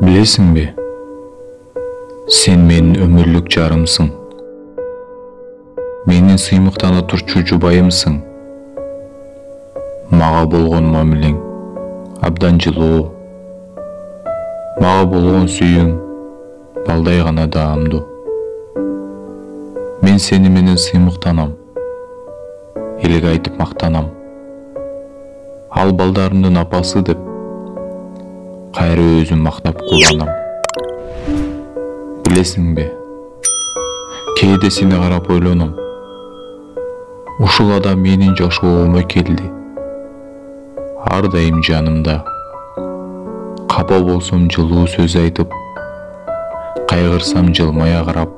Bilesиңби, sen менин өмүрлүк жарымсың. Менин сыймыктана турчу жубайымсың. Мага болгон мамилең абдан жылуу. Мага болгон сүйүүң балдай гана даамдуу. Мен сени менен сыймыктанам. Элге айтып мактанам. Ал балдарымдын апасы деп кайра өзүм мактап куланам. Билесиңби, кээде сени карап ойлоном. Ушул адам менин жашоомо келди. Ар дайым жанымда. Капа болсом жылуу сөз айтып, кайгырсам жылмая карап,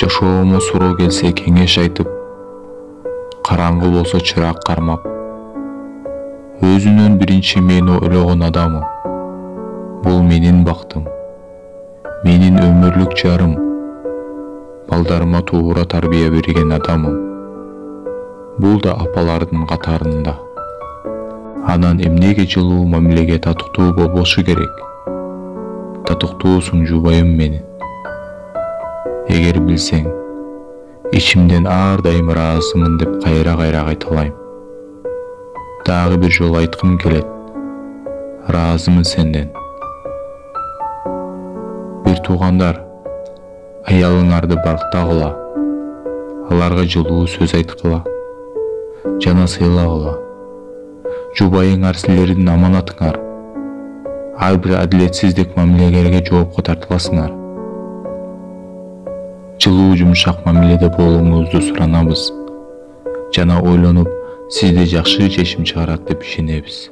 жашоомо суроо келсе кеңеш айтып, караңгы болсо чырак кармап, өзүнөн биринчи мени ойлогон адамым. Бул менин бактым, менин өмүрлүк жарым, балдарыма туура тарбия берген адамым. Бул да апалардын катарында. Анан эмнеге жылуу мамилеге татыктуу болбошу керек? Татыктуусуң жубайым менин. Эгер билсең, ичимден ар дайым ыраазымын деп кайра кайталайм. Дагы бир жолу айткым келет. Ыраазымын сенден. Бир туугандар, аялыңарды барктагыла, аларга жылуу сөз айткыла, жана сыйлагыла. Жубайыңар силердин аманатыңар. Ар бир адилетсиздик мамилелерге жоопко тартыласыңар. Жылуу жумшак мамиледе болууңузду суранабыз. Жана ойлонуп, сизде жакшы чечим чыгарат деп ишенебиз.